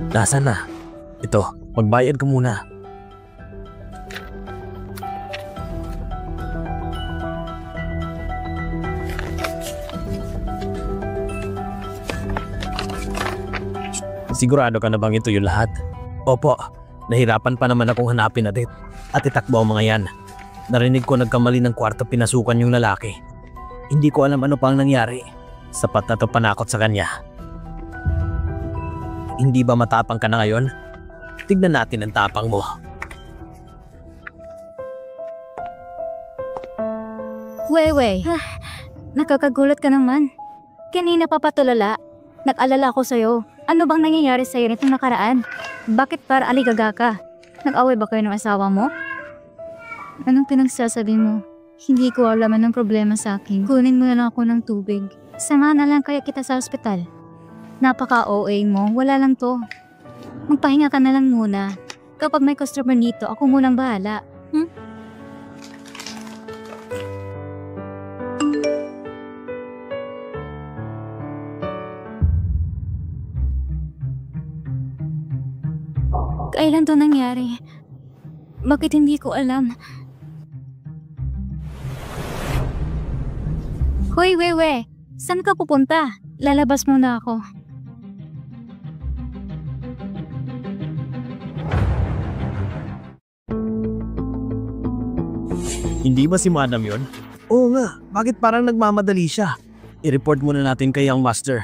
Nasaan na? Ito, magbayad ka muna. Sigurado ka na bang ito yung lahat? Opo, nahirapan pa naman akong hanapin at itakbo ang mga yan. Narinig ko nagkamali ng kwarto, pinasukan yung lalaki. Hindi ko alam ano pa ang nangyari. Sapat na to panakot sa kanya. Hindi ba matapang ka na ngayon? Tignan natin ang tapang mo. Wey, nakakagulat ka naman. Kanina pa patulala. Nag-alala ako sa'yo. Ano bang nangyayari sa'yo nitong nakaraan? Bakit para aligaga ka? Nag-away ba kayo ng asawa mo? Anong pinagsasabi mo? Hindi ko alam anong problema sa akin. Kunin mo na lang ako ng tubig. Sama na lang kaya kita sa ospital. Napaka-OA mo. Wala lang to. Magpahinga ka na lang muna. Kapag may customer dito, ako munang bahala. Kailan to nangyari? Bakit hindi ko alam? Hoy, we. Saan ka pupunta? Lalabas muna ako. Hindi ba si Madam yon? Oo nga, bakit parang nagmamadali siya? I-report muna natin kay Young Master.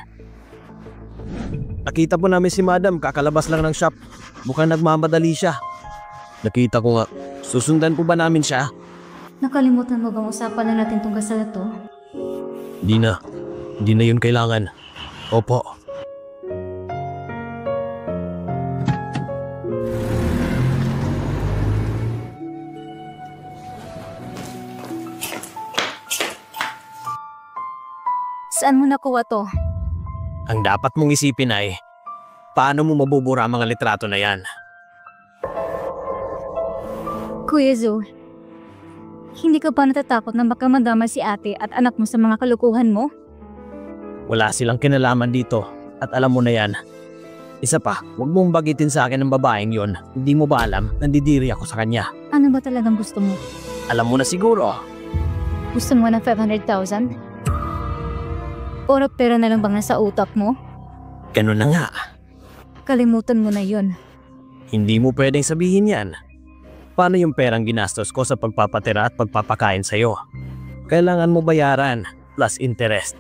Nakita po namin si Madam, kakalabas lang ng shop. Mukhang nagmamadali siya. Nakita ko nga. Susundan po ba namin siya? Nakalimutan mo bang usapan na natin tong kasal na to? Di na. Di na yun kailangan. Opo. Saan mo nakuha to? Ang dapat mong isipin ay, paano mo mabubura ang mga litrato na yan? Kuya Zo, hindi ka ba natatakot na baka madama si ate at anak mo sa mga kalukuhan mo? Wala silang kinalaman dito at alam mo na yan. Isa pa, huwag mong bagitin sa akin ng babaeng yon. Hindi mo ba alam, nandidiri ako sa kanya. Ano ba talagang gusto mo? Alam mo na siguro. Gusto mo ng 500,000? Puro pera na lang bang nasa utak mo? Ganun na nga. Kalimutan mo na yon. Hindi mo pwedeng sabihin yan. Paano yung perang ginastos ko sa pagpapatira at pagpapakain sa'yo? Kailangan mo bayaran plus interest.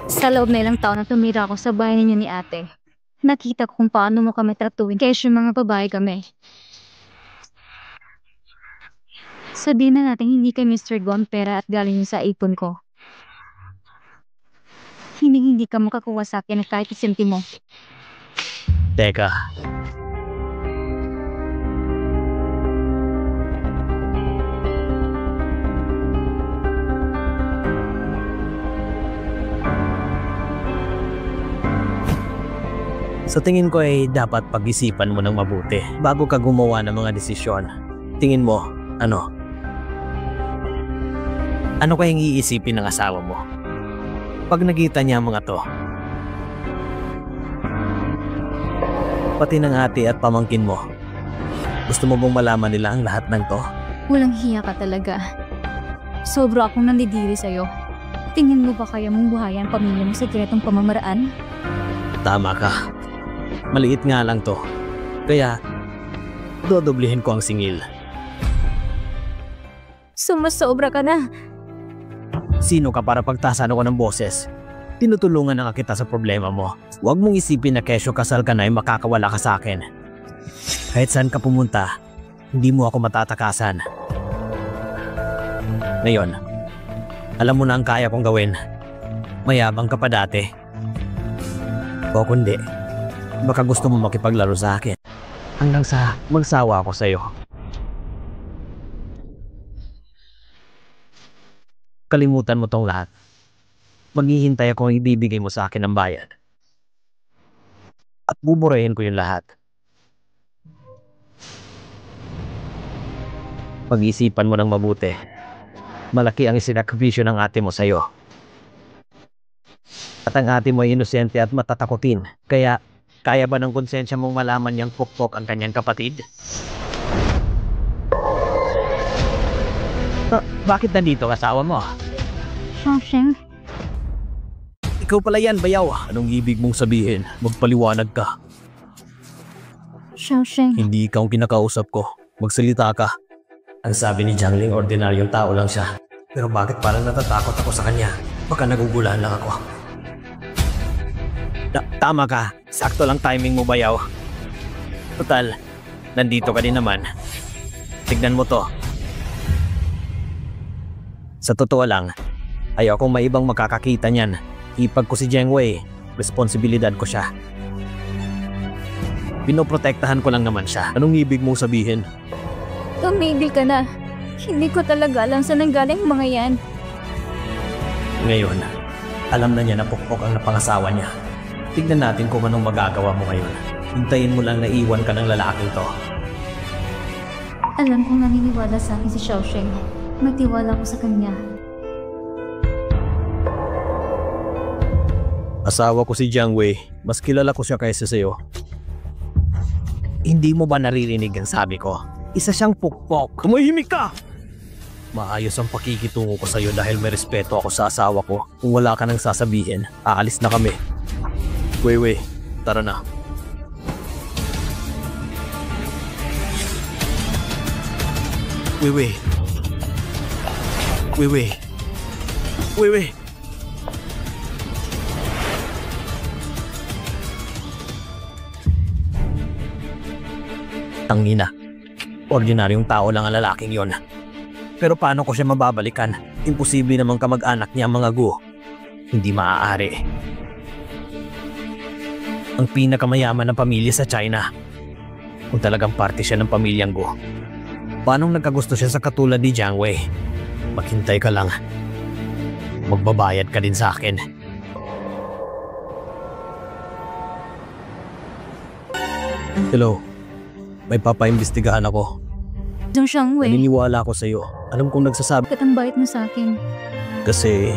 Sa loob na ilang taon na tumira ako sa bahay ninyo ni ate, nakita ko kung paano mo kami tratuin kaysa yung mga babae kami. Sabihin na natin hindi kay Mr. Go ang pera at galing yun sa ipon ko. Hindi ka makakuha sa akin kahit isentimo. Teka. Sa tingin ko ay dapat pag-isipan mo ng mabuti bago ka gumawa ng mga desisyon. Tingin mo, ano? Ano kayang iisipin ng asawa mo? Pag nakita niya mga to. Pati ng ate at pamangkin mo. Gusto mo bang malaman nila ang lahat ng to? Walang hiya ka talaga. Sobra akong nandidiri sa'yo. Tingin mo ba kaya mong buhayan pamilya mo sa ganitong pamamaraan? Tama ka. Maliit nga lang to. Kaya, dodoblihin ko ang singil. Sumasobra ka na. Sino ka para pagtasan ako ng boses? Tinutulungan na nga kita sa problema mo. Huwag mong isipin na kesyo kasal ka na ay makakawala ka sa akin. Kahit saan ka pumunta, hindi mo ako matatakasan. Ngayon, alam mo na ang kaya kong gawin. Mayabang ka pa dati. O kundi, baka gusto mo makipaglaro sa akin. Hanggang sa magsawa ako sa'yo. Kalimutan mo tong lahat. Maghihintay ako ang ibibigay mo sa akin ng bayad. At buburahin ko yung lahat. Pag-isipan mo ng mabuti. Malaki ang isinakripisyo ng ate mo sa'yo. At ang ate mo ay inosente at matatakotin. Kaya Kaya ba ng konsensya mong malaman niyang pukpok ang kanyang kapatid? Bakit nandito asawa mo? Xiaosheng, Ikaw pala yan, bayaw. Anong ibig mong sabihin? Magpaliwanag ka. Xiaosheng. Hindi ikaw ang kinakausap ko. Magsalita ka. Ang sabi ni Jiangling, ordinaryong tao lang siya. Pero bakit parang natatakot ako sa kanya? Baka nagugulahan lang ako. Tama ka. Sakto lang timing mo, bayaw. Total, nandito ka din naman. Tignan mo to. Sa totoo lang, ayaw akong may ibang makakakita niyan. Ipag ko si Jiang Wei, responsibilidad ko siya. Pinoprotektahan ko lang naman siya. Anong ibig mong sabihin? Tumigil ka na. Hindi ko talaga alam saan nanggaling mga yan. Ngayon, alam na niya na pukpok ang napangasawa niya. Tignan natin kung anong magagawa mo ngayon. Hintayin mo lang na iwan ka ng lalaking to. Alam kong naniniwala sa akin si Xiaosheng. Magtiwala ko sa kanya. Asawa ko si Jiang Wei. Mas kilala ko siya kaysa sa'yo. Hindi mo ba naririnig ang sabi ko? Isa siyang pukpok. Tumahimik ka! Maayos ang pakikitungo ko sa'yo dahil may respeto ako sa asawa ko. Kung wala ka nang sasabihin, aalis na kami. Wei, tara na. Wei. Tangina. Ordinaryong tao lang ang lalaking yon. Pero paano ko siya mababalikan? Imposible namang kamag-anak niya ang mga Gu. Hindi maaari. Ang pinakamayaman ng pamilya sa China. Kung talagang parte siya ng pamilyang Gu. Paanong nagkagusto siya sa katulad ni Jiang Wei? Maghintay ka lang. Magbabayad ka din sa akin. Hello. May papaimbestigahan ako. Zhang Xiangwei, Naniniwala ako sa iyo. Alam kong nagsasabi bakit ang bait mo sa akin? kasi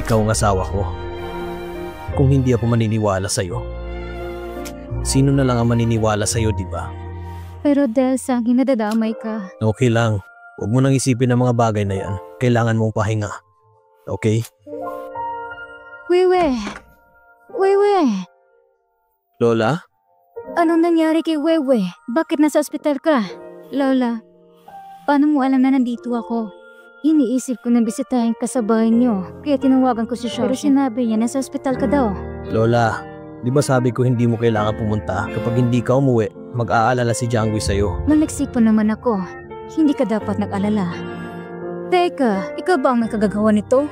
ikaw ang asawa ko. Kung hindi ako maniniwala sa iyo, sino na lang ang maniniwala sa iyo, di ba? Pero dahil sa akin nadadamay ka. Okay lang. Huwag mo nang isipin ang mga bagay na yan. Kailangan mong pahinga. Okay? Weiwei! Lola? Anong nangyari kay Weiwei? Bakit nasa ospital ka? Lola, paano mo alam na nandito ako? Iniisip ko na bisitahin ka sa bahay niyo. Kaya tinawagan ko si Xiaosheng. Pero sinabi niya nasa ospital ka daw. Lola, di ba sabi ko hindi mo kailangan pumunta? Kapag hindi ka umuwi, mag-aalala si Jiang Wei sa'yo. Nagsipo naman ako. Hindi ka dapat nag-alala. Teka, ikaw ba ang may kagagawa nito?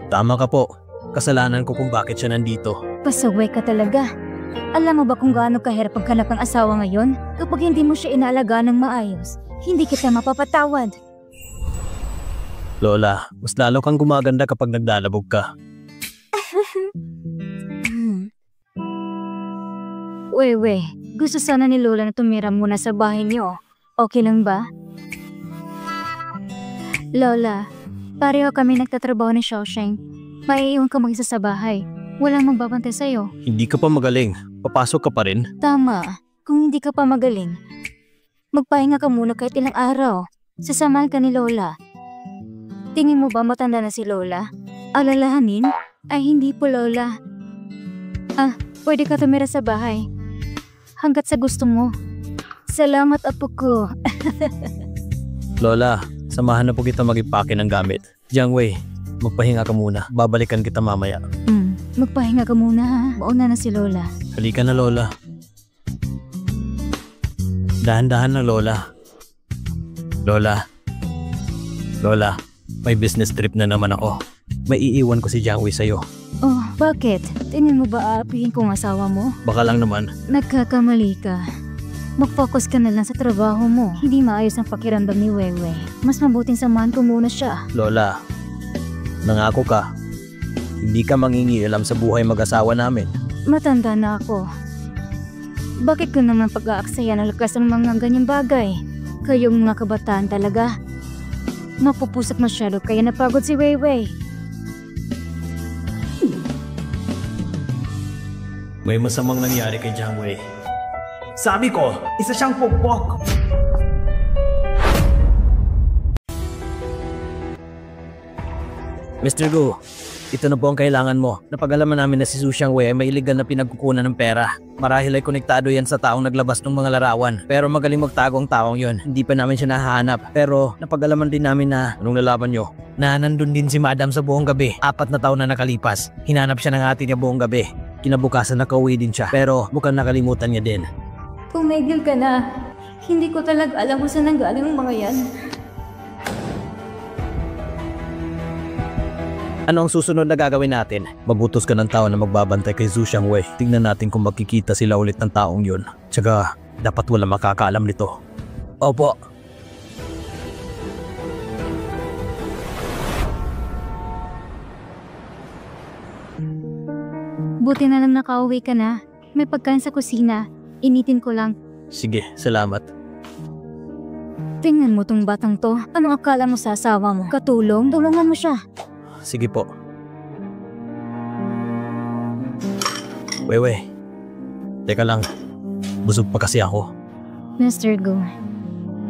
Tama ka po. Kasalanan ko kung bakit siya nandito. Pasaway ka talaga. Alam mo ba kung gaano kahirap paghanap ng asawa ngayon? Kapag hindi mo siya inaalagaan ng maayos, hindi kita mapapatawad. Lola, mas lalo kang gumaganda kapag naglalabog ka. Weiwei, gusto sana ni Lola na tumira muna sa bahay niyo. Okay lang ba? Lola, pareho kami nagtatrabaho ni Xiaosheng. Maiiwan ka mag-isa sa bahay. Walang magbabantay sa'yo. Hindi ka pa magaling. Papasok ka pa rin. Tama. Kung hindi ka pa magaling, magpahinga ka muna kahit ilang araw. Sasamahan ka ni Lola. Tingin mo ba matanda na si Lola? Alalahanin? Ay hindi po, Lola. Pwede ka tumira sa bahay. Hanggat sa gusto mo. Salamat, apo ko. Lola, samahan na po kita mag-ipake ng gamit. Jiang Wei, magpahinga ka muna. Babalikan kita mamaya. Magpahinga ka muna ha. Mauna na si Lola. Halika na, Lola. Dahan-dahan na, Lola. Lola, may business trip na naman ako. May iiwan ko si Jiang Wei sa'yo. Oh, bakit? Tingin mo ba aapihin kong asawa mo? Baka lang naman. Nagkakamali ka. Mag-focus ka na lang sa trabaho mo. Hindi maayos ang pakiramdam ni Weiwei. Mas mabuting samahan ko muna siya. Lola, nangako ka. Hindi ka mangingialam sa buhay mag-asawa namin. Matanda na ako. Bakit ko naman pag-aaksaya ng lakas ang mga ganyang bagay? Kayong mga kabataan talaga. Mapupusok masyado kaya napagod si Weiwei. May masamang nangyari kay Jiang Wei. Sabi ko, isa siyang pokpok! Mr. Gu, ito na po ang kailangan mo. Napag-alaman namin na si Su Xiangwei ay may iligal na pinagkukunan ng pera. Marahil ay konektado yan sa taong naglabas ng mga larawan. Pero magaling magtago ang taong yon. Hindi pa namin siya nahahanap. Pero napag-alaman din namin na anong lalaban nyo? Na nandun din si Madam sa buong gabi. 4 na taon na nakalipas. Hinanap siya ng ate niya buong gabi. Kinabukasan nakauwi din siya. Pero mukhang nakalimutan niya din. Tumigil ka na. Hindi ko talaga alam kung saan nanggaling ang mga yan. Ano ang susunod na gagawin natin? Magutos ka ng tao na magbabantay kay Su Xiangwei. Tingnan natin kung magkikita sila ulit ng taong yun. Tsaka, dapat wala makakaalam nito. Opo. Buti na lang nakauwi ka na. May pagkain sa kusina. Initin ko lang. Sige, salamat. Tingnan mo tong batang to. Anong akala mo sa asawa mo? Katulong? Tulungan mo siya. Sige po. Wewe. Teka lang. Busog pa kasi ako. Mr. Gu,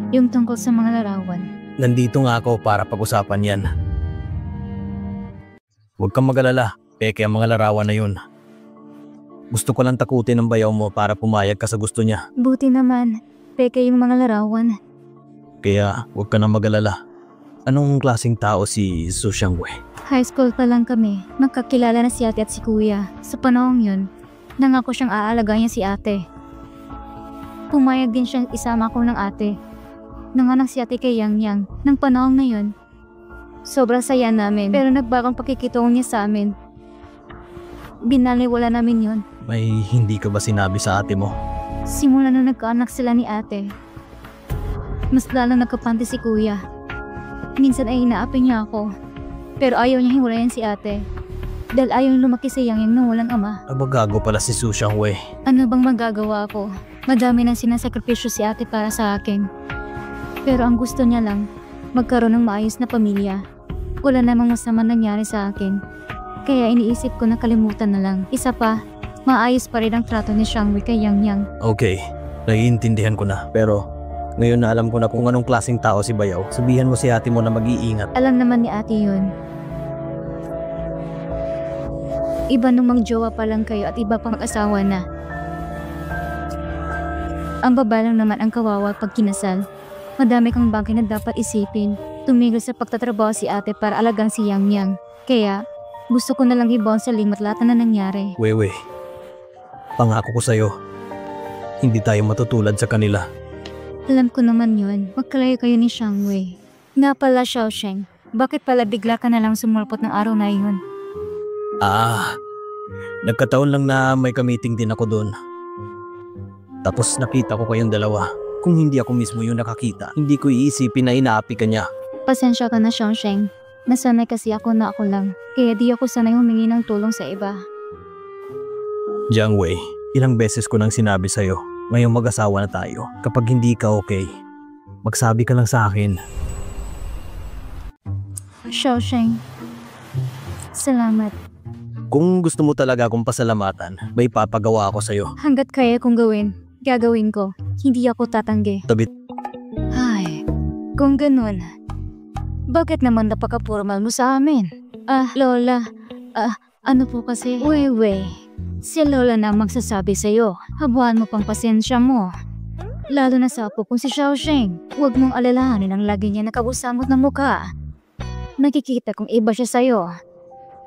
yung tungkol sa mga larawan. Nandito nga ako para pag-usapan yan. Huwag kang mag-alala. Peke ang mga larawan na yun. Gusto ko lang takutin ang bayaw mo para pumayag ka sa gusto niya. Buti naman. Peke yung mga larawan. Kaya huwag ka nang mag-alala. Anong klaseng tao si Su Xiangwei? High school pa lang kami. Magkakilala na si ate at si kuya. Sa panahong yun, nangako siyang aalagaan niya si ate. Pumayag din siyang isama ko ng ate. Nanganak si ate kay Yang Yang. Nang panahong na yun, sobrang saya namin. Pero nagbagong pakikitungo niya sa amin. Binaliwala namin yun. May hindi ka ba sinabi sa ate mo? Simula nung nagkaanak sila ni ate, mas lalong nagkapante si kuya. Minsan ay inaapi niya ako. Pero ayaw niya hiwalayan si ate. Dahil ayaw lumaki si Yang Yang nang walang ama. Abagago pala si Su Xiangwei. Ano bang magagawa ko? Madami nang sinasakripisyo si ate para sa akin. Pero ang gusto niya lang, magkaroon ng maayos na pamilya. Wala namang masama nangyari sa akin. Kaya iniisip ko na kalimutan na lang. Isa pa, maayos pa rin ang trato ni Xiangwei kay Yang Yang. Okay, naiintindihan ko na. Pero ngayon na alam ko na kung anong klaseng tao si Bayaw. Sabihan mo si ate mo na mag-iingat. Alam naman ni ate yun. Iba numang jowa pa lang kayo at iba pang asawa na. Ang babae lang naman ang kawawa pag kinasal. Madami kang bagay na dapat isipin. Tumigil sa pagtatrabaho si ate para alagang si Yang Yang. Kaya, gusto ko na lang hibawan sa limot lahat na nangyari. Wewe, pangako ko sa'yo, hindi tayo matutulad sa kanila. Alam ko naman yun. Magkalayo kayo ni Xiangwei. Nga pala, Xiaosheng, bakit pala bigla ka na lang sumulpot ng araw na yun? Nagkataon lang na may ka-meeting din ako doon. Tapos nakita ko kayong dalawa. Kung hindi ako mismo yung nakakita, hindi ko iisipin na inaapi ka niya. Pasensya ka na, Xiaosheng. Nasanay kasi ako na ako lang. Kaya di ako sanay humingi ng tulong sa iba. Jiang Wei, ilang beses ko nang sinabi sa'yo, ngayong mag-asawa na tayo. Kapag hindi ka okay, magsabi ka lang sa akin. Xiaosheng, salamat. Kung gusto mo talaga akong pasalamatan, may papagawa ako sa'yo. Hanggat kaya kong gawin, gagawin ko. Hindi ako tatanggi. Tabit. Ay, kung ganun, bakit naman napaka-formal mo sa amin? Lola, ano po kasi? Wewe, si Lola na magsasabi sa'yo. Habuan mo pang pasensya mo. Lalo na sa apo kung si Xiaosheng. Huwag mong alalahanin ang lagi niya nakabusamot ng mukha. Nakikita kong iba siya sa'yo.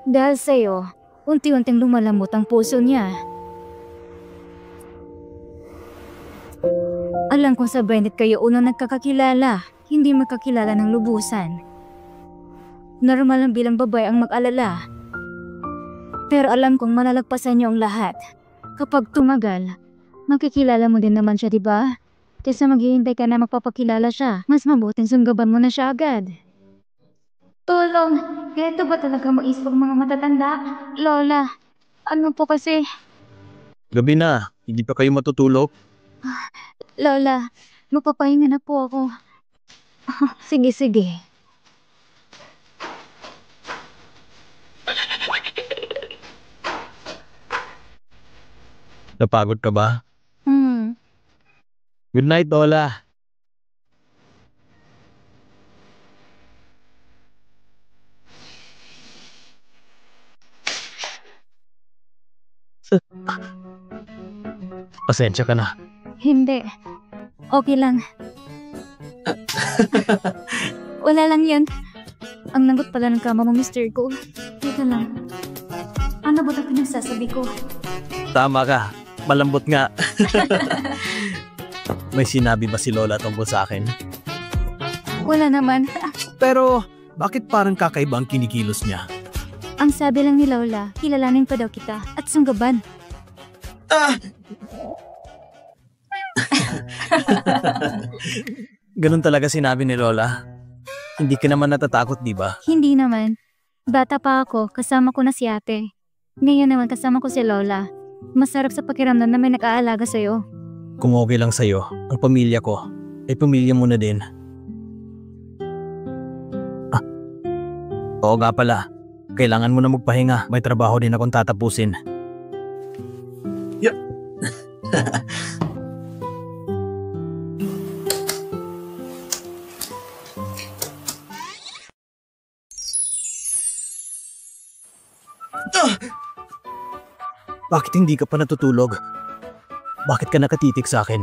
Dahil sa'yo, unti-unting lumalamot ang puso niya. Alam kong sa Bennett kayo unang nagkakakilala, hindi magkakilala ng lubusan. Normal lang bilang babae ang mag-alala. Pero alam kong malalagpasan niyo ang lahat. Kapag tumagal, makikilala mo din naman siya, diba? Kaysa maghihintay ka na magpapakilala siya, mas mabuting sunggaban mo na siya agad. Tulong! Ganito ba talaga mag-isip ang mga matatanda? Lola, ano po kasi? Gabi na, hindi pa kayo matutulog? Lola, mapapahinga na po ako. Sige. Napagod ka ba? Hmm. Good night, Lola. Pasensya ka na. Hindi. Okay lang. Wala lang yan. Ang lambot pala ng kama mo, Mr. Go. Teka lang. Ano ba ito pinagsasabi ko? Tama ka. Malambot nga. May sinabi ba si Lola tungkol sa akin? Wala naman. Pero, bakit parang kakaiba ang kinikilos niya? Ang sabi lang ni Lola, kilalanin pa daw kita at sunggaban. Ganun talaga sinabi ni Lola. Hindi ka naman natatakot, di ba? Hindi naman. Bata pa ako, kasama ko na si ate. Ngayon naman kasama ko si Lola. Masarap sa pakiramdam na may nag-aalaga sa'yo. Kung okay lang sa'yo, ang pamilya ko, ay pamilya mo na din. Oo nga pala. Kailangan mo na magpahinga. May trabaho din akong tatapusin. Bakit hindi ka pa natutulog? Bakit ka nakatitik sa akin?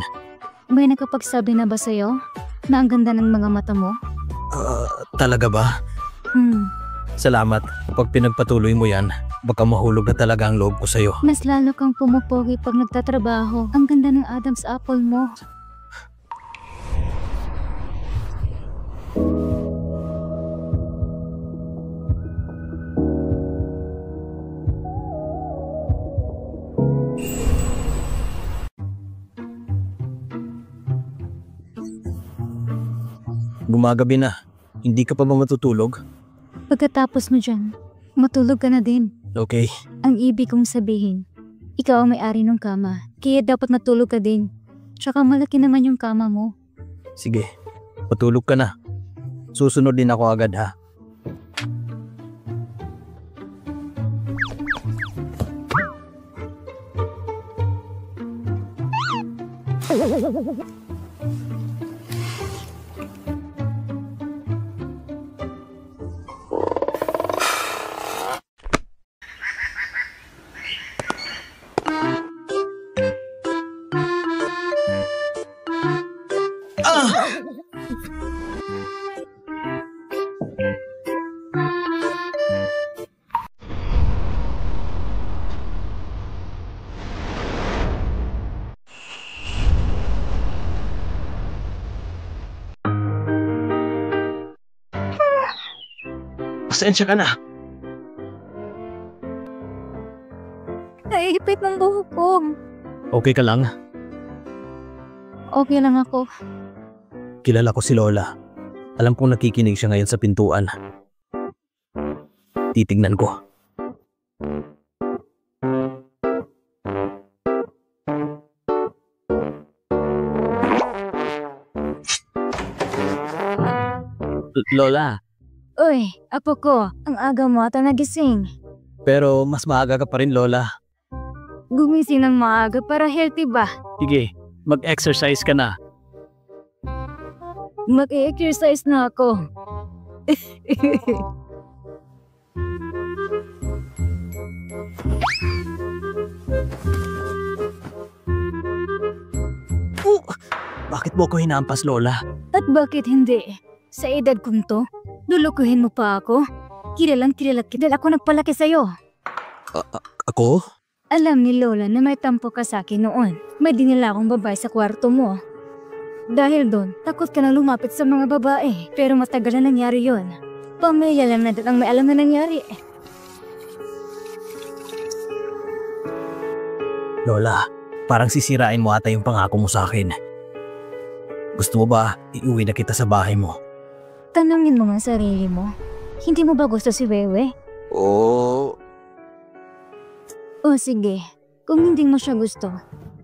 May nakapagsabi na ba sa'yo na ang ganda ng mga mata mo? Talaga ba? Salamat. Kapag pinagpatuloy mo yan, baka mahulog na talaga ang loob ko sa'yo. Mas lalo kang pumupogi pag nagtatrabaho. Ang ganda ng Adam's apple mo. Gumagabi na. Hindi ka pa ba matutulog? Pagkatapos mo dyan, matulog ka na din. Okay. Ang ibig kong sabihin, ikaw ang may-ari ng kama, kaya dapat matulog ka din. Tsaka malaki naman yung kama mo. Sige. Patulog ka na. Susunod din ako agad, ha? Pasensya ka na. Naihipit ng buhok ko. Okay ka lang? Okay lang ako. Kilala ko si Lola. Alam kong nakikinig siya ngayon sa pintuan. Titignan ko. Lola, Uy, apo ko, ang aga mo ata nagising. pero mas maaga ka pa rin, Lola. Gumising ng maaga para healthy ba? Sige, mag-exercise ka na. Mag-exercise na ako. Bakit mo ko hinampas, Lola? At bakit hindi? Sa edad kong to, lulukuhin mo pa ako? Kilalang kilala kita, ako nagpalaki sa'yo. Ako? Alam ni Lola na may tampo ka sa akin noon. May dinala akong babae sa kwarto mo. Dahil doon, takot ka na lumapit sa mga babae. Pero matagal na nangyari yon. Pamilya lang na ang may alam na nangyari. Lola, parang sisirain mo ata yung pangako mo sa akin. Gusto mo ba iuwi na kita sa bahay mo? Tanungin mo nga sarili mo. Hindi mo ba gusto si Wewe? Oo. O sige, kung hindi mo siya gusto,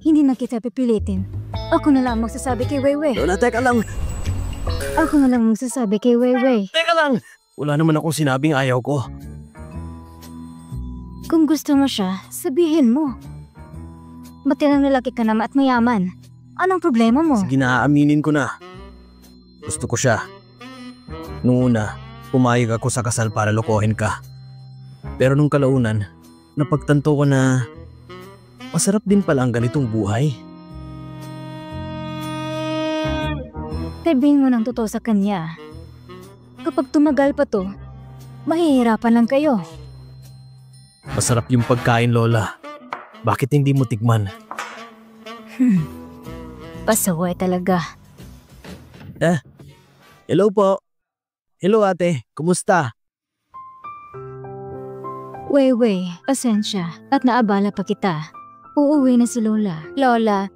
hindi na kita pipilitin. Ako na lang magsasabi kay Wewe. Lola, teka lang. Ako na lang magsasabi kay Wewe. Teka lang. Wala naman akong sinabing ayaw ko. Kung gusto mo siya, sabihin mo. Matirang lalaki ka naman at mayaman. Anong problema mo? Sige na, aaminin ko na. Gusto ko siya. Nung una, pumayag ako sa kasal para lokohin ka. Pero nung kalaunan, napagtanto ko na masarap din pala ang ganitong buhay. Sabihin mo ng totoo sa kanya. Kapag tumagal pa to, mahihirapan lang kayo. Masarap yung pagkain, Lola. Bakit hindi mo tikman? Pasaway talaga. Hello po. Hello ate, kumusta? Wey, pasensya at naabala pa kita. Uuwi na si Lola. Lola,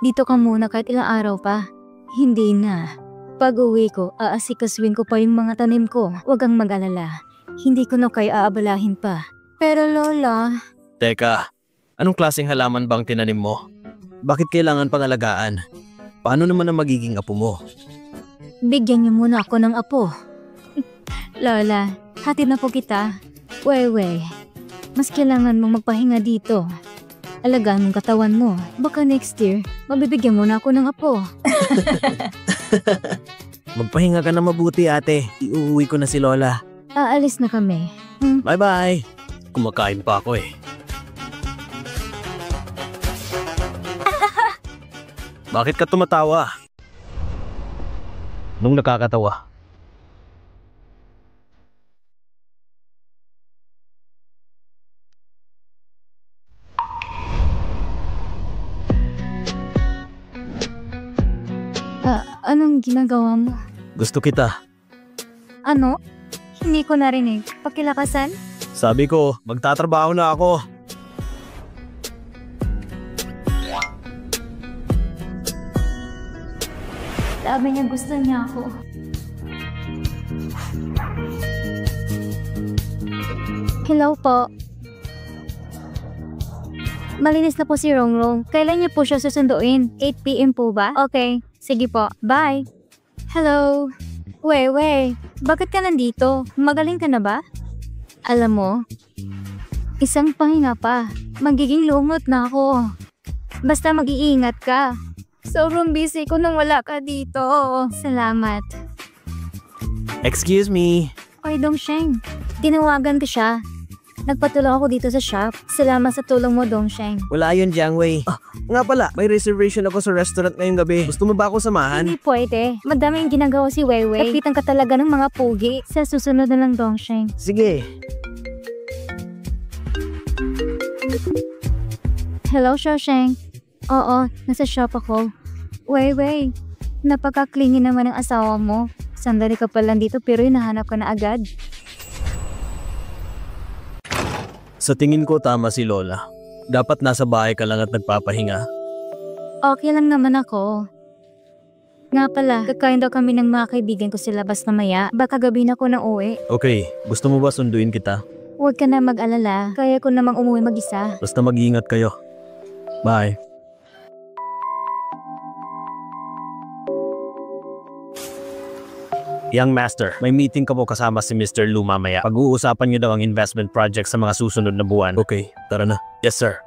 dito ka muna kahit ilang araw pa. Hindi na. Pag uwi ko, aasikaswin ko pa yung mga tanim ko. Huwag kang mag-alala. Hindi ko na kayo aabalahin pa. Pero Lola... Teka, anong klaseng halaman bang tinanim mo? Bakit kailangan pangalagaan? Paano naman ang magiging apo mo? Bigyan niyo muna ako ng apo. Lola, hatid na po kita. Wey, mas kailangan mong magpahinga dito. Alagaan mong katawan mo. Baka next year, mabibigyan mo na ako ng apo. Magpahinga ka na mabuti ate. Iuwi ko na si Lola. Aalis na kami. Bye-bye. Kumakain pa ako eh. Bakit ka tumatawa? Nung nakakatawa. Anong ginagawa mo? Gusto kita. Ano? Hindi ko narinig. Pakilakasan? Sabi ko, magtatrabaho na ako. Sabi niya gusto niya ako. Hello po. Malinis na po si Rongrong. Kailan niya po siya susunduin? 8 PM po ba? Okay. Sige po. Bye. Hello. Wey. Bakit ka nandito? Magaling ka na ba? Alam mo, isang pahinga pa. Magiging lumot na ako. Basta mag-iingat ka. Sobrang busy ko nang wala ka dito. Salamat. Excuse me. Oy, Dongsheng. Tinawagan ko siya. Nagpatulong ako dito sa shop. Salamat sa tulong mo, Dongsheng. Wala yun, Jiangwei. Nga pala, may reservation ako sa restaurant ngayong gabi. Gusto mo ba ako samahan? Hindi pwede. Madami yung ginagawa si Weiwei. Kapitan ka talaga ng mga pugi. Sa susunod na lang, Dongsheng. Sige. Hello, Shosheng. Oo, nasa shop ako. Weiwei, napaka-clingy naman ng asawa mo. Sandali ka pa lang dito pero hinahanap ka na agad. Sa tingin ko tama si Lola. Dapat nasa bahay ka lang at nagpapahinga. Okay lang naman ako. Nga pala, kakain daw kami ng mga kaibigan ko sa labas mamaya. Baka gabi na ako na uwi. Okay, gusto mo ba sunduin kita? Huwag ka na mag-alala. Kaya ko namang umuwi mag-isa. Basta mag-iingat kayo. Bye. Young Master, may meeting ka po kasama si Mr. Lu mamaya. Pag-uusapan niyo daw ang investment project sa mga susunod na buwan. Okay, tara na. Yes, sir.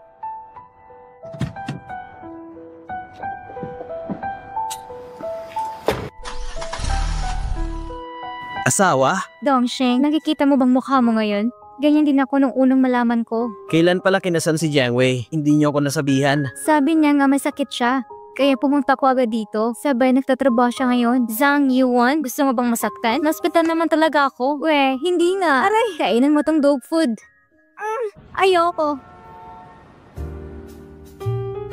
Asawa? Dongsheng, nakikita mo bang mukha mo ngayon? Ganyan din ako nung unang malaman ko. Kailan pala kinasal si Jiangwei? Hindi niyo ako nasabihan. Sabi niya nga may sakit siya. Kaya pumunta ko agad dito. Sabay nagtatrabaho siya ngayon. Zhang Yuan, gusto mo bang masaktan? Naspitan naman talaga ako. Hindi nga. Aray, kainin mo tong dog food. Ayoko.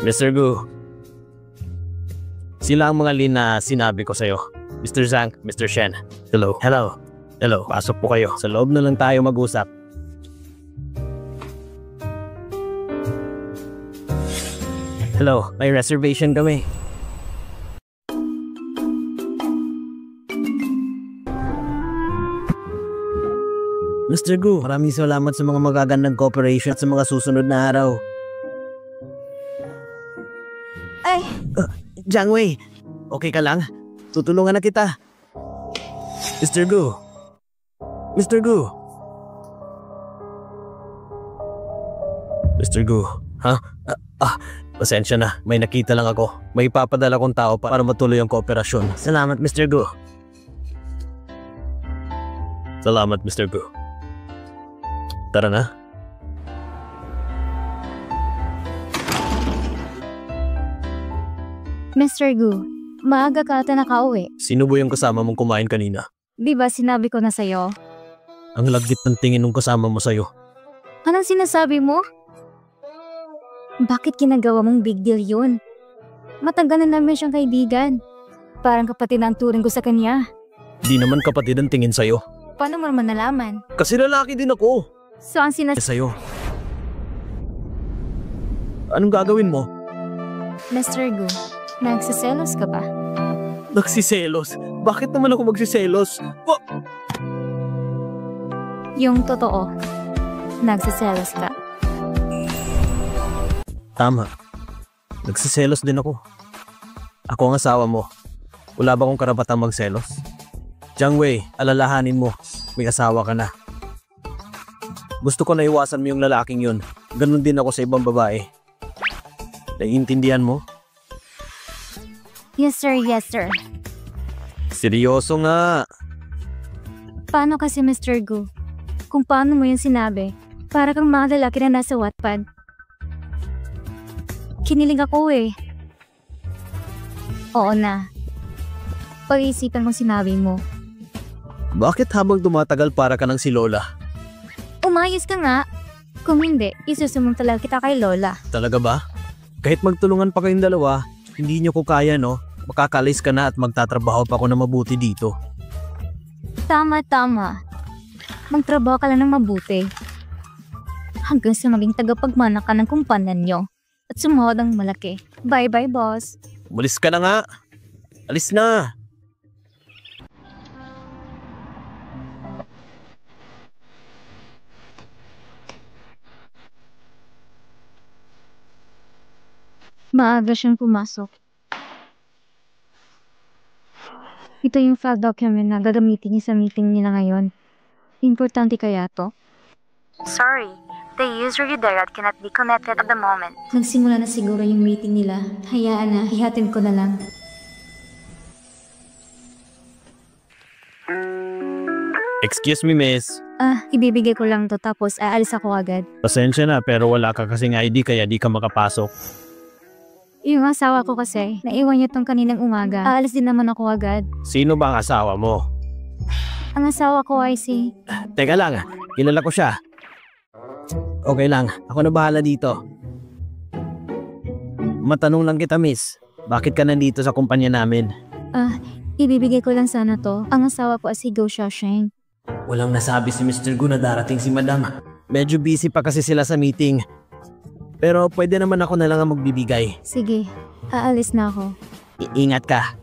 Mr. Gu, sila ang mga lin na sinabi ko sa'yo. Mr. Zhang, Mr. Shen. Hello. Hello. Hello. Pasok po kayo. Sa loob na lang tayo mag-usap. Hello, may reservation kami. Mr. Gu, maraming salamat sa mga magagandang cooperation at sa mga susunod na araw. Ay, Jiangwei, okay ka lang? Tutulungan na kita. Mr. Gu. Mr. Gu. Mr. Gu. Ha? Pasensya na, may nakita lang ako. May ipapadala kong tao para matuloy ang kooperasyon. Salamat, Mr. Gu. Salamat, Mr. Gu. Tara na. Mr. Gu, maaga ka ata nakauwi. Sino ba yung kasama mong kumain kanina? Di ba sinabi ko na sa'yo? Ang lagkit ng tingin ng kasama mo sa'yo. Anong sinasabi mo? Bakit ginagawa mong big deal yun? Matagal na namin siyang kaibigan. Parang kapatid na ang turing ko sa kanya. Di naman kapatid ang tingin sa'yo. Paano mo naman nalaman? Kasi lalaki din ako. So ang Sa'yo. Anong gagawin mo? Mr. Gu, nagsiselos ka ba? Nagsiselos? Bakit naman ako magsiselos? Yung totoo, nagsiselos ka. Tama. Nagsiselos din ako. Ako ang asawa mo. Wala ba akong karapatang magselos? Jiang Wei, alalahanin mo. May asawa ka na. Gusto ko na iwasan mo yung lalaking yun. Ganun din ako sa ibang babae. Naiintindihan mo? Yes sir, yes sir. Seryoso nga. Paano kasi Mr. Gu? Kung paano mo yun sinabi, para kang mga lalaki na nasa Wattpad. Kinilig ako eh. Oo na. Pag-iisipan kong sinabi mo. Bakit habang dumatagal para ka ng si Lola? Umayos ka nga. Kung hindi, isusumuntalag kita kay Lola. Talaga ba? Kahit magtulungan pa kayong dalawa, hindi nyo ko kaya no? Makakalis ka na at magtatrabaho pa ako na mabuti dito. Tama. Magtrabaho ka lang ng mabuti. Hanggang sa maging tagapagmana ka ng kumpanya nyo. At sumuhod ang malaki. Bye-bye, boss. Umalis ka na nga. Alis na. Maaga siyang pumasok. Ito yung file document na gagamitin niya sa meeting nila ngayon. Importante kaya to? Sorry, the user you dialed cannot be connected at the moment. Nagsimula na siguro yung meeting nila. Hayaan na, hihatin ko na lang. Excuse me, miss. Ibibigay ko lang to tapos aalis ako agad. Pasensya na pero wala ka kasing ID kaya di ka makapasok. Yung asawa ko kasi, naiwan niya tong kaninang umaga. Aalis din naman ako agad. Sino ba ang asawa mo? Ang asawa ko ay si... Teka lang, kilala ko siya. Okay lang, ako na bahala dito. Matanong lang kita, miss. Bakit ka nandito sa kumpanya namin? Ibibigay ko lang sana to. Ang asawa ko ay si Go Xiaosheng. Walang nasabi si Mr. Gu na darating si Madam. Medyo busy pa kasi sila sa meeting. Pero pwede naman ako na lang ang magbibigay. Sige, aalis na ako. Iingat ka.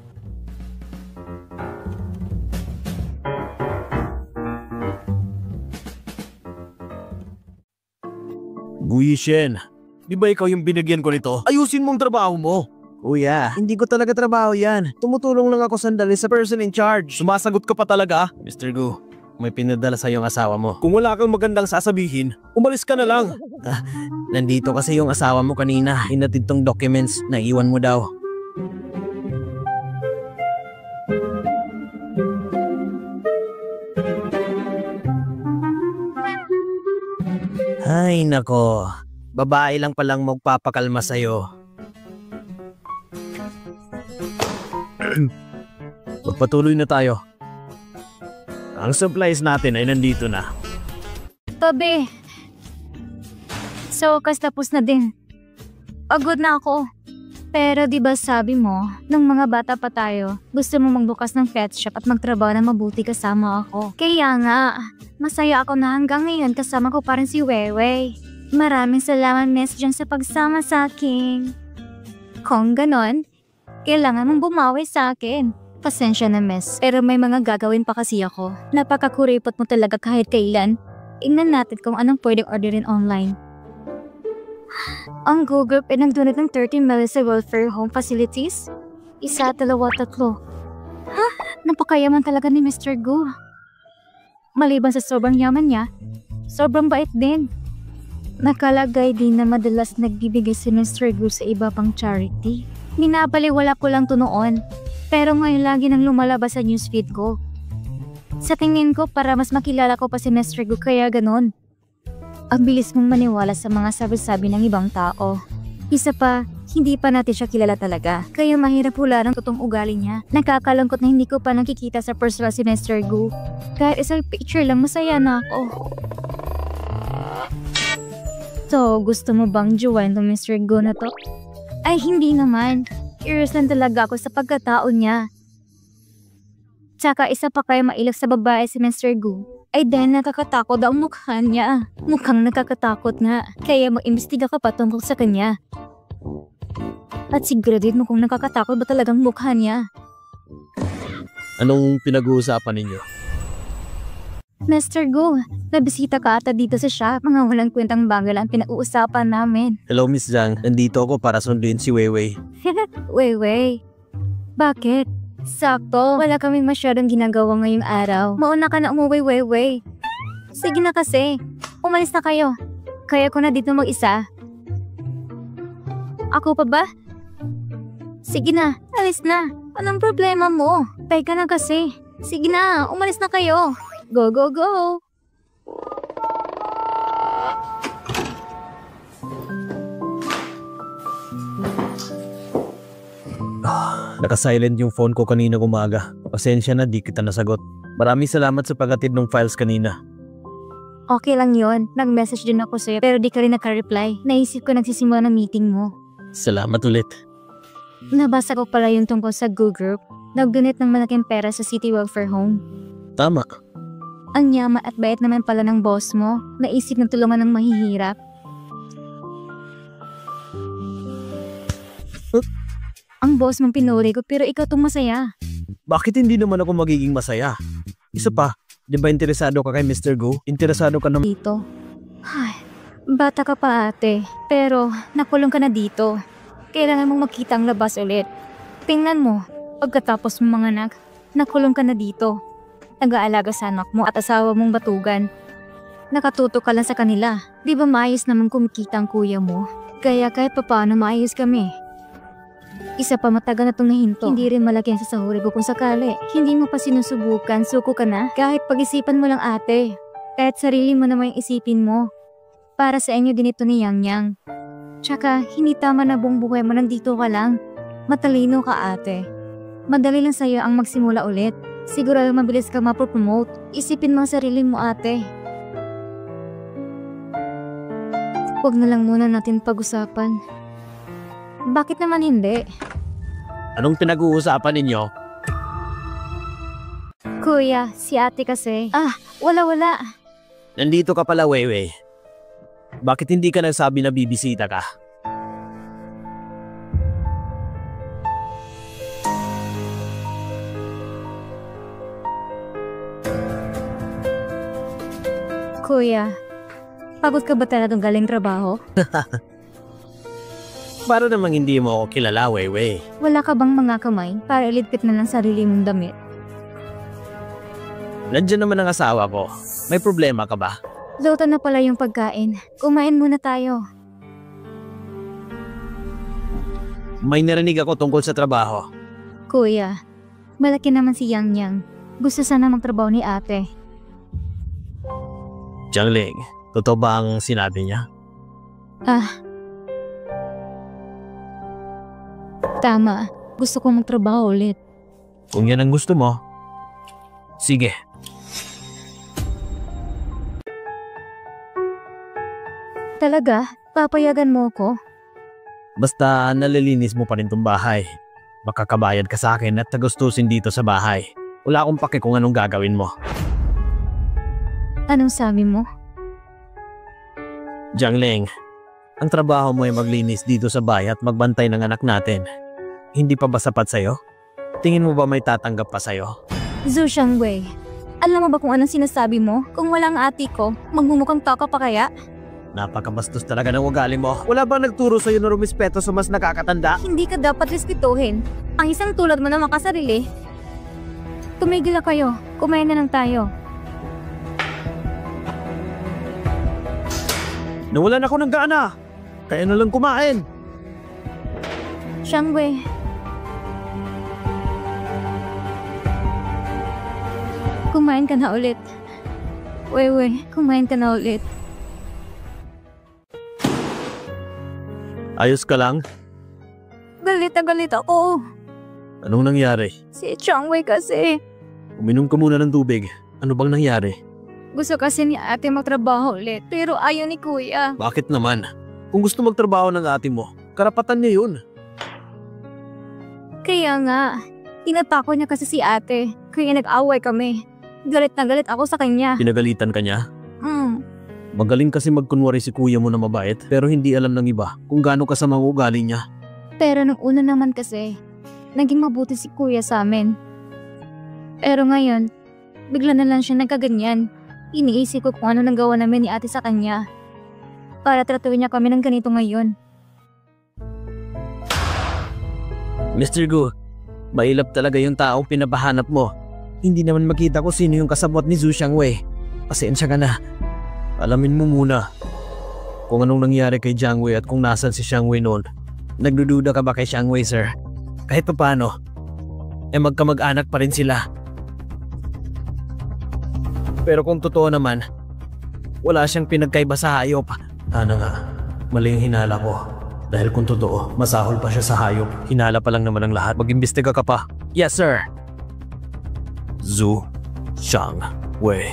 Guishen, di ba ikaw yung binigyan ko nito? Ayusin mong trabaho mo. Kuya, hindi ko talaga trabaho yan. Tumutulong lang ako sandali sa person in charge. Sumasagot ka pa talaga? Mr. Gu, may pinadala sa yung asawa mo. Kung wala kang magandang sasabihin, umalis ka na lang. Nandito kasi yung asawa mo kanina. Hinatid tong documents na iwan mo daw. Ay nako, babae lang palang magpapakalma sa'yo. Magpatuloy na tayo. Ang supplies natin ay nandito na. Tabi! So, kas tapos na din. Pagod na ako. Pero di ba sabi mo, nung mga bata pa tayo, gusto mo magbukas ng pet shop at magtrabaho na mabuti kasama ako. Kaya nga, masaya ako na hanggang ngayon kasama ko pa rin si Weiwei. Maraming salamat miss dyan sa pagsama sa akin. Kung ganon, kailangan mong bumawi sa akin. Pasensya na miss, pero may mga gagawin pa kasi ako. Napakakuripot mo talaga kahit kailan. Ingnan natin kung anong pwedeng orderin online. Ang Go Group ay nagdonate ng 30 million sa welfare home facilities. 1, 2, 3. Napakayaman talaga ni Mr. Gu. Maliban sa sobrang yaman niya, sobrang bait din. Nakalagay din na madalas nagbibigay si Mr. Gu sa iba pang charity. Minabaliwala ko lang to noon, pero ngayon lagi nang lumalabas sa newsfeed ko. Sa tingin ko para mas makilala ko pa si Mr. Gu kaya ganon. Ang bilis mong maniwala sa mga sabi-sabi ng ibang tao. Isa pa, hindi pa natin siya kilala talaga, kaya mahirap hula ng totoong ugali niya. Nakakalungkot na hindi ko pa nakikita sa personal si Mr. Gu. Kahit isang picture lang masaya na ako. So, gusto mo bang join to Mr. Gu na to? Ay, hindi naman. Curious lang talaga ako sa pagkatao niya. Tsaka isa pa kayo mailag sa babae si Mr. Gu. Ay dahil nakakatakot ang mukha niya. Mukhang nakakatakot nga. Kaya mag-imbestiga ka pa tungkol sa kanya. At siguraduhin mo kung nakakatakot ba talagang mukha niya. Anong pinag-uusapan ninyo? Mr. Gu, nabisita ka ata dito sa shop. Mga walang kwentang bagay lang pinag-uusapan namin. Hello Miss Zhang, nandito ako para sunduin si Weiwei. Weiwei. Bakit? Sakto, wala kaming masyadong ginagawa ngayong araw. Mauna ka na umuwi, Weiwei. Sige na kasi, umalis na kayo. Kaya ko na dito mag-isa. Ako pa ba? Sige na, alis na. Anong problema mo? Teka na kasi. Sige na, umalis na kayo. Go, go, go! Naka-silent yung phone ko kanina umaga. Pasensya na, di kita nasagot. Maraming salamat sa paghatid ng files kanina. Okay lang yon. Nag-message din ako sa'yo pero di ka rin naka-reply. Naisip ko nagsisimula ng meeting mo. Salamat ulit. Nabasa ko pala yung tungkol sa Go Group. Nag-donate ng malaking pera sa City Welfare Home. Tama. Ang yaman at bait naman pala ng boss mo. Naisip ng tulungan ng mahihirap. Ang boss mong pinuri ko pero ikaw tong masaya. Bakit hindi naman ako magiging masaya? Isa pa, di ba interesado ka kay Mr. Gu? Interesado ka naman Dito. Ay, bata ka pa ate. Pero nakulong ka na dito. Kailangan mong makita ang labas ulit. Tingnan mo, pagkatapos mong mga anak, nakulong ka na dito. Nag-aalaga sa anak mo at asawa mong batugan. Nakatuto ka lang sa kanila. Di ba maayos naman kumikita ang kuya mo? Kaya kahit papaano maayos kami. Isa pa matagal na itong nahinto. Hindi rin malaki ang sasahuri ko kung sakali. Hindi mo pa sinusubukan, suko ka na. Kahit pag-isipan mo lang ate. Kahit sarili mo naman yung isipin mo. Para sa inyo din ito ni Yang Yang. Tsaka, hindi tama na buong buhay mo nandito ka lang. Matalino ka ate. Madali lang sa'yo ang magsimula ulit. Sigurado mabilis ka mapropromote. Isipin mo ang sarili mo ate. Huwag na lang muna natin pag-usapan. Bakit naman hindi? Anong pinag-uusapan ninyo? Kuya, si ate kasi. Wala. Nandito ka pala, Weiwei. Bakit hindi ka nagsabi na bibisita ka? Kuya, pagod ka ba talagang galing trabaho? Para namang hindi mo ako kilala, Weiwei. Wala ka bang mga kamay para iligpit na lang sarili mong damit? Nandiyan naman ang asawa ko. May problema ka ba? Luto na pala yung pagkain. Kumain muna tayo. May narinig ako tungkol sa trabaho. Kuya, malaki naman si Yang Yang. Gusto sana magtrabaho ni ate. Jiangling, totoo ba ang sinabi niya? Tama. Gusto kong magtrabaho ulit. Kung yan ang gusto mo, sige. Talaga? Papayagan mo ko? Basta nalilinis mo pa rin tong bahay. Makakabayad ka sa akin at tagustusin dito sa bahay. Wala akong pake kung anong gagawin mo. Anong sabi mo? Jiangling, ang trabaho mo ay maglinis dito sa bahay at magbantay ng anak natin. Hindi pa ba sapat sa'yo? Tingin mo ba may tatanggap pa sa'yo? Zhu Xiangwei, alam mo ba kung anong sinasabi mo? Kung wala ang ate ko, magmumukhang taka pa kaya? Napakabastos talaga ng ugali mo. Wala bang nagturo sa'yo na rumispeto sa mas nakakatanda? Hindi ka dapat respetuhin. Ang isang tulad mo na makasarili. Tumigil na kayo. Kumain na lang tayo. Nawalan ako ng gana. Kaya na lang kumain. Xiangwei. Kumain ka na ulit. Weiwei, kumain ka na ulit. Ayos ka lang? Galit na galit ako. Anong nangyari? Si Xiangwei kasi. Uminom ka muna ng tubig. Ano bang nangyari? Gusto kasi ni ate magtrabaho ulit. Pero ayaw ni kuya. Bakit naman? Kung gusto magtrabaho ng ate mo, karapatan niya yun. Kaya nga, tinatako niya kasi si ate. Kaya nag-away kami. Galit na galit ako sa kanya. Pinagalitan ka niya? Mm. Magaling kasi magkunwari si kuya mo na mabait, pero hindi alam ng iba kung gaano kasama ang ugali niya. Pero nung una naman kasi, naging mabuti si kuya sa amin. Pero ngayon, bigla na lang siya nagkaganyan. Iniisip ko kung ano nang gawa namin ni ate sa kanya. Para tratuhin niya kami ng ganito ngayon. Mr. Gu, mailap talaga yung taong pinapahanap mo. Hindi naman makita ko sino yung kasabot ni Zhu Xiangwei. Pasensya ka na. Alamin mo muna kung anong nangyari kay Jiangwei at kung nasan si Xiangwei noon. Nagdududa ka ba kay Xiangwei, sir? Kahit pa paano, magkamag-anak pa rin sila. Pero kung totoo naman, wala siyang pinagkaiba sa hayop. Sana nga, mali yung hinala ko. Dahil kung totoo, masahol pa siya sa hayop. Hinala pa lang naman ang lahat. Mag-imbestiga ka pa. Yes, sir. Zhu Xiangwei.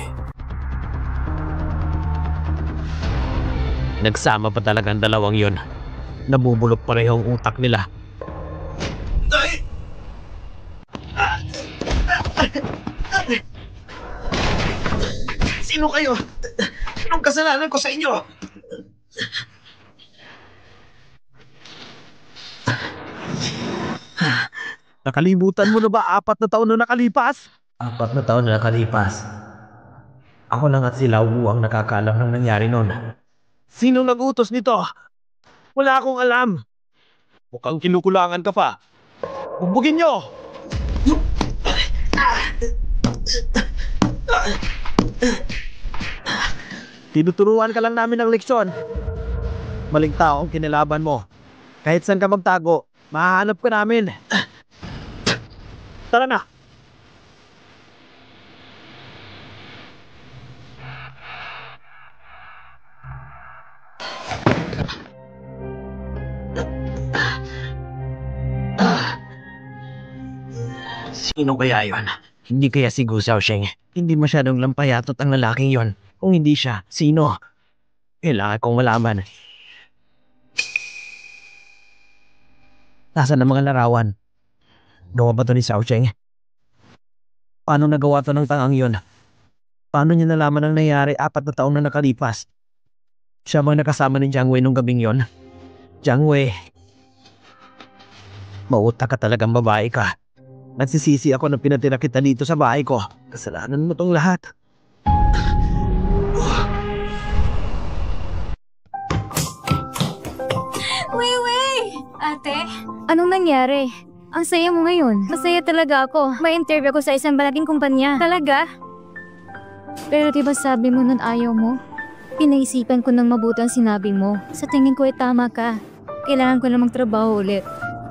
Nagsama pa talaga ang dalawang yon. Nabubulok pareho ang utak nila. Sino kayo? Anong kasalanan ko sa inyo? Nakalimutan mo na ba 4 na taon na nakalipas? 4 na taon na nakalipas. Ako lang at si Lao Wu ang nakakaalam ng nangyari noon. Sino nag-utos nito? Wala akong alam. Mukhang kinukulangan ka pa. Bugbugin nyo! Tinuturuan ka lang namin ng leksyon. Maling tao ang kinilaban mo. Kahit saan ka magtago, mahahanap ka namin. Tara na! Sino kaya yon? Hindi kaya si Gu Xiaosheng. Hindi masyadong lampayatot ang lalaking yon. Kung hindi siya, sino? Kailangan kong malaman. Nasaan ang mga larawan? Gawa ba ito ni Xiaosheng? Paano nagawa ito ng tangang yon? Paano niya nalaman ang nangyari 4 na taon na nakalipas? Siya bang nakasama ni Jiangwei nung gabing yon? Jiangwei, mauta ka talagang babae ka. Nagsisisi ako na pinatira kita dito sa bahay ko. Kasalanan mo tong lahat. Weiwei! Ate, anong nangyari? Ang saya mo ngayon. Masaya talaga ako. May interview ako sa isang malaking kumpanya. Talaga? Pero diba sabi mo nun ayaw mo? Pinaisipan ko ng mabuti ang sinabi mo. Sa tingin ko ay tama ka. Kailangan ko na magtrabaho ulit.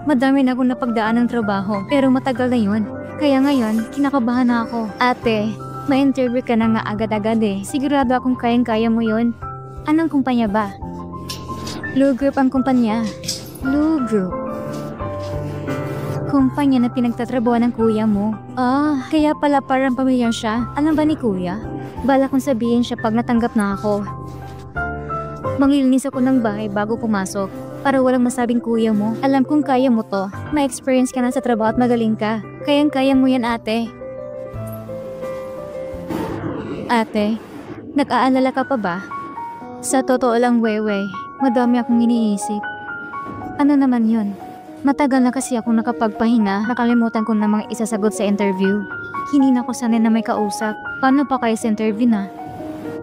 Madami na akong napagdaan ng trabaho, pero matagal na yun. Kaya ngayon, kinakabahan na ako. Ate, may interview ka na nga agad-agad eh. Sigurado akong kayang-kaya mo yun. Anong kumpanya ba? Lu Group ang kumpanya. Lu Group. Kumpanya na pinagtatrabuhan ng kuya mo. Ah, kaya pala parang pamilyar siya. Alam ba ni kuya? Bala kong sabihin siya pag natanggap na ako. Manglilinis ako ng bahay bago pumasok. Para walang masabing kuya mo. Alam kong kaya mo to. May experience ka na sa trabaho at magaling ka. Kayang-kaya mo yan, ate. Ate, nag-aalala ka pa ba? Sa totoo lang, Weiwei, madami akong iniisip. Ano naman yun? Matagal na kasi akong nakapagpahinga. Nakalimutan ko na mga isasagot sa interview. Hindi na ako sanay na may kausap. Paano pa kayo sa interview na?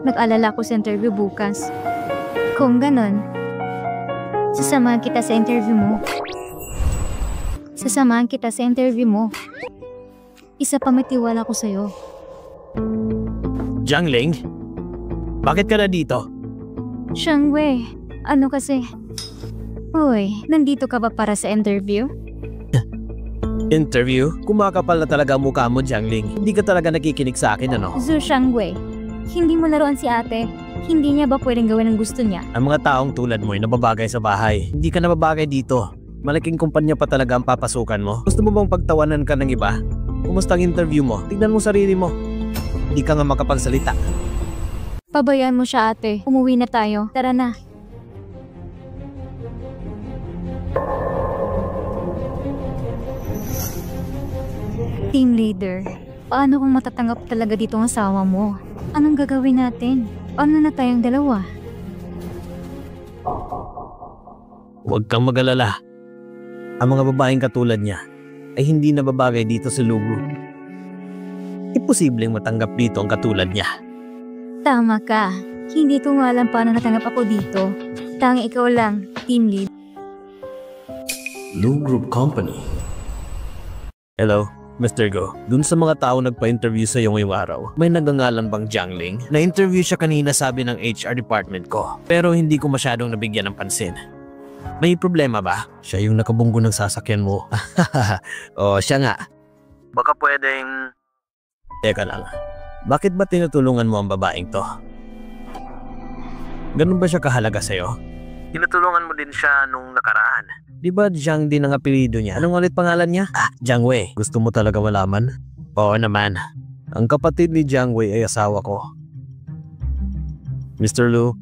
Nag-alala ko sa interview bukas. Kung ganon, sasamahan kita sa interview mo. Sasamahan kita sa interview mo. Isa pa may tiwala ko sa'yo. Jiangling? Bakit ka na dito? Shangwei, ano kasi? Uy, nandito ka ba para sa interview? Interview? Kumakapal na talaga ang mukha mo, Jiangling. Hindi ka talaga nakikinig sa akin, ano? Zhu Shangwei, hindi mo laruan si ate. Hindi niya ba pwedeng gawin ang gusto niya? Ang mga taong tulad mo ay nababagay sa bahay. Hindi ka nababagay dito. Malaking kumpanya pa talaga ang papasukan mo. Gusto mo bang pagtawanan ka ng iba? Kumusta ang interview mo? Tignan mo sarili mo. Hindi ka nga makapagsalita. Pabayaan mo siya ate. Umuwi na tayo. Tara na. Team leader, paano kung matatanggap talaga dito ang asawa mo? Anong gagawin natin? Paano na tayong dalawa? Huwag kang mag-alala. Ang mga babaeng katulad niya ay hindi nababagay dito sa Lu Group. Imposibleng matanggap dito ang katulad niya. Tama ka. Hindi ko nga alam paano natanggap ako dito. Tangi ikaw lang, team lead. Lu Group Company. Hello, Mr. Go. Dun sa mga tao nagpa-interview sa iyo ngayong araw, may nagngangalan bang Jiangling? Na-interview siya kanina, sabi ng HR department ko. Pero hindi ko masyadong nabigyan ng pansin. May problema ba? Siya yung nakabunggo ng sasakyan mo. O, siya nga. Baka pwedeng... Teka lang. Bakit ba tinutulungan mo ang babaeng to? Ganun ba siya kahalaga sa'yo? Tinutulungan mo din siya nung nakaraan. Di ba Jiang din ang apelido niya? Anong ulit pangalan niya? Jiang Wei. Gusto mo talaga malaman? Oo naman. Ang kapatid ni Jiang Wei ay asawa ko. Mr. Lu?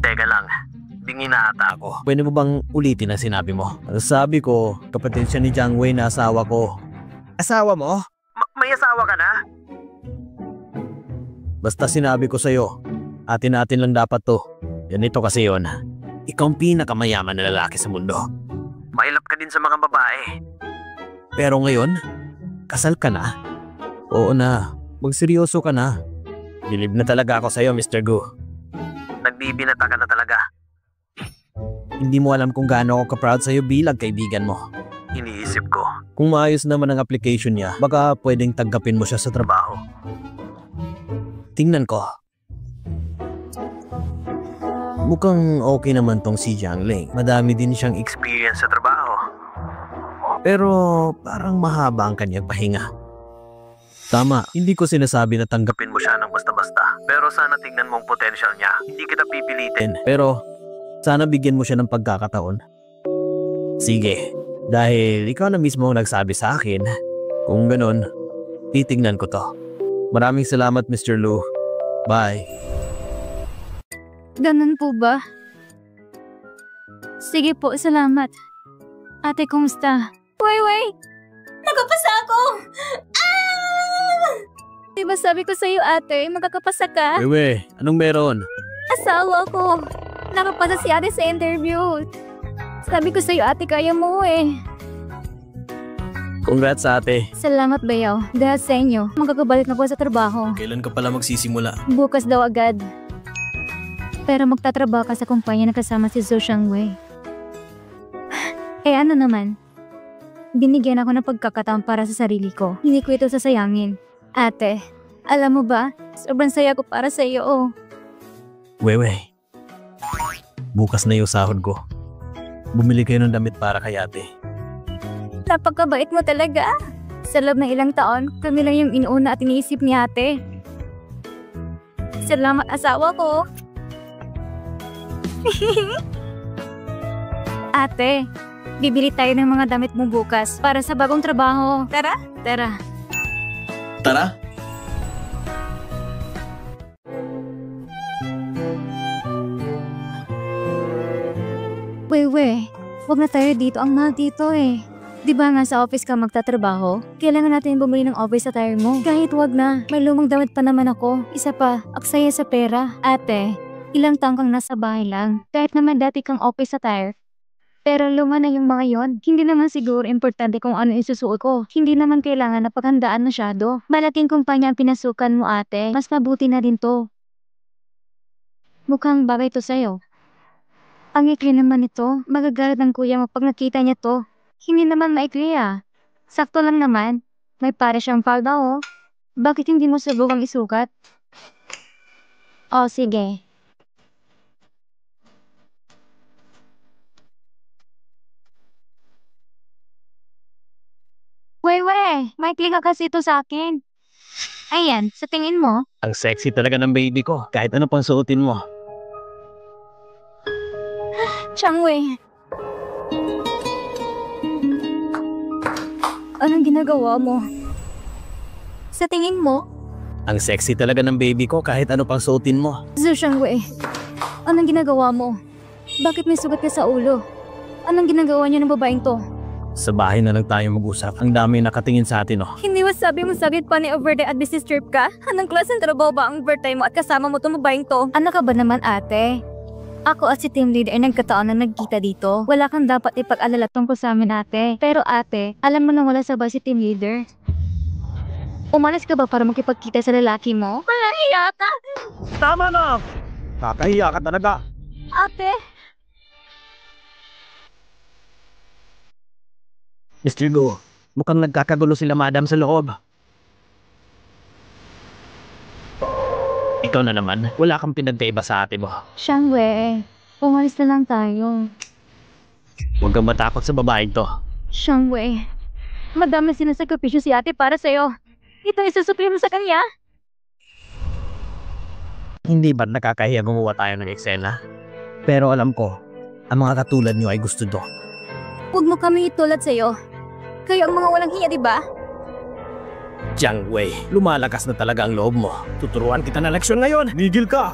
Teka lang. Tingin na ata ako. Pwede mo bang ulitin ang sinabi mo? Sabi ko, kapatid siya ni Jiang Wei na asawa ko. Asawa mo? May asawa ka na? Basta sinabi ko sa'yo, atin-atin lang dapat to. Ganito kasi yon. Ikaw ang pinakamayaman na lalaki sa mundo. Mailap ka din sa mga babae. Pero ngayon, kasal ka na? Oo na, magseryoso ka na. Bilib na talaga ako sa'yo, Mr. Gu. Nagbibinata ka na talaga. Hindi mo alam kung gaano ako ka-proud sa'yo bilang kaibigan mo. Iniisip ko, kung maayos naman ang application niya, baka pwedeng tanggapin mo siya sa trabaho. Tingnan ko. Mukhang okay naman tong si Jiangling. Madami din siyang experience sa trabaho. Pero parang mahaba ang kanyang pahinga. Tama, hindi ko sinasabi na tanggapin mo siya ng basta-basta. Pero sana tingnan mo ang potential niya. Hindi kita pipilitin. Pero sana bigyan mo siya ng pagkakataon. Sige, dahil ikaw na mismo ang nagsabi sa akin. Kung ganun, titignan ko to. Maraming salamat, Mr. Lu. Bye. Ganun po ba? Sige po, salamat. Ate, kumusta? Wait! Nakapasa ako! Diba sabi ko sa'yo ate, magkakapasa ka? Wewe, anong meron? Asawa ko. Nakapasa si ate sa interview. Sabi ko sa'yo ate, kaya mo eh. Congrats ate. Salamat bayaw. Dahil sa inyo, magkakabalik na po sa trabaho. Kailan ka pala magsisimula? Bukas daw agad. Pero magtatrabaho ka sa kumpanya na kasama si Zhou Shangwei. Eh ano naman? Binigyan ako ng pagkakataon para sa sarili ko. Hindi ko ito sasayangin. Ate, alam mo ba? Sobrang saya ko para sa iyo. Oh. Wewe, bukas na yung sahod ko. Bumili kayo ng damit para kay ate. Napakabait mo talaga. Sa loob ng ilang taon, kami lang yung inuuna at iniisip ni ate. Salamat asawa ko. Ate, bibili tayo ng mga damit mo bukas para sa bagong trabaho. Tara? Tara. Tara! Wewe, wag na tayo dito. Ang mahal dito eh. Di ba nga sa office ka magtatrabaho? Kailangan natin bumili ng office attire mo. Kahit wag na, may lumang damit pa naman ako. Isa pa, aksaya sa pera. Ate, ilang taong kang nasa bahay lang. Kahit naman dati kang office attire. Pero luma na yung mga yon. Hindi naman siguro importante kung ano isusuot ko. Hindi naman kailangan na paghandaan masyado. Malaking kumpanya ang pinasukan mo ate. Mas mabuti na din to. Mukhang bagay to sa'yo. Ang ikli naman ito. Magagalit ang kuya mo pag nakita niya to. Hindi naman maikli ah. Sakto lang naman. May pare siyang falda oh. Bakit hindi mo subukang isukat? Oh sige. maikli ka kasi ito sa akin. Ayan, sa tingin mo? Ang sexy talaga ng baby ko, kahit ano pang suotin mo. Changwei. Anong ginagawa mo? Sa tingin mo? Ang sexy talaga ng baby ko, kahit ano pang suotin mo. Zhu Shangwei, anong ginagawa mo? Bakit may sugat ka sa ulo? Anong ginagawa niyo ng babaeng to? Sa bahay na lang tayo mag-usap. Ang dami nakatingin sa atin, oh. Hindi mo sabi mo sagit pa ni overtime at business trip ka? Anong klaseng trabaho ba ang overtime mo at kasama mo itong babaeng to? Ano ka ba naman ate? Ako at si team leader ay nagkataon na nagkita dito. Wala kang dapat ipag-alala tungkol sa amin ate. Pero ate, alam mo nang wala sa ba si team leader? Umalis ka ba para makipagkita sa lalaki mo? Kaya ka! Tama na! Kakahiya ka talaga. Ate! Mr. Go, mukhang nagkakagulo sila madam sa loob. Ikaw na naman, wala kang pinagkaiba sa ate mo. Shangwei, umalis na lang tayo. Huwag kang matakot sa babaeng to. Shangwei, madami sinasakripisyo si ate para sa'yo. Ito isusupli mo sa kanya? Hindi ba't nakakahiya gumawa tayo ng eksena? Pero alam ko, ang mga katulad nyo ay gusto to. Huwag mo kami itulad sa'yo. Kayo ang mga walang hiya, di ba? Jiang Wei, lumalakas na talaga ang loob mo. Tuturuan kita ng leksyon ngayon. Nigil ka!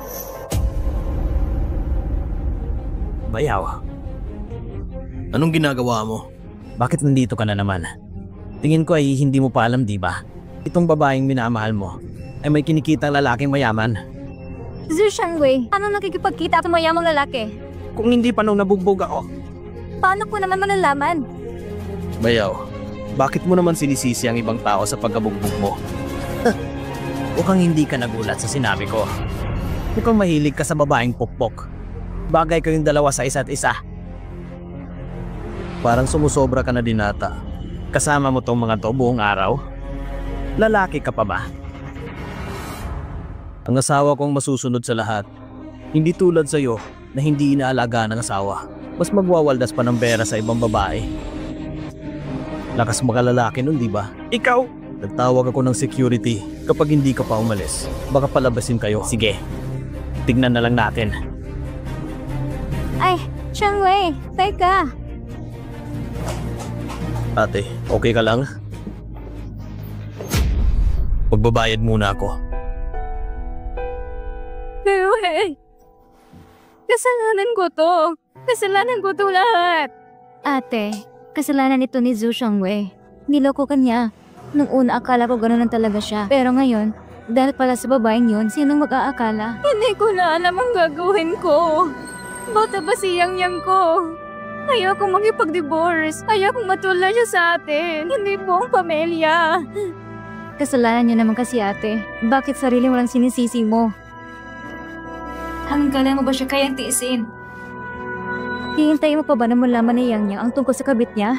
Bayaw, anong ginagawa mo? Bakit nandito ka na naman? Tingin ko ay hindi mo pa alam, di ba? Itong babaeng minamahal mo ay may kinikitang lalaking mayaman. Zhu Shangwei, ano nakikipagkita at mayamang lalaki? Kung hindi pa nung nabugbog ako. Paano ko naman malalaman? Bayaw, bakit mo naman sinisisi ang ibang tao sa pagkabugbog mo? Mukhang hindi ka nagulat sa sinabi ko. Mukhang mahilig ka sa babaeng pokpok. Bagay kayong dalawa sa isa't isa. Parang sumusobra ka na din ata. Kasama mo tong mga to buong araw? Lalaki ka pa ba? Ang asawa kong masusunod sa lahat. Hindi tulad sa'yo na hindi inaalaga ng asawa. Mas magwawaldas pa ng pera sa ibang babae. Lakas makalalaki nun, di ba? Ikaw! Nagtawag ako ng security. Kapag hindi ka pa umalis, baka palabasin kayo. Sige, tignan na lang natin. Ay, Shangwei, teka. Ate, okay ka lang? Magbabayad muna ako. Shangwei, kasalanan ko to. Kasalanan ko to lahat. Ate, kasalanan ito ni Zhu Shangwei. Niloko ka niya. Nung una akala ko gano'n talaga siya. Pero ngayon, dahil pala sa babaeng yun, sinong mag-aakala? Hindi ko na alam ang gagawin ko. Bata ba si Yang ko? Ayokong makipag-divorce. Ayokong matulad siya sa atin. Hindi buong pamilya. Kasalanan niyo naman kasi ate. Bakit sarili mo lang sinisisi mo? Hanggang kailan mo ba siya kayang tiisin? Hihintayin mo pa ba na malaman ni Yang ang tungkol sa kabit niya?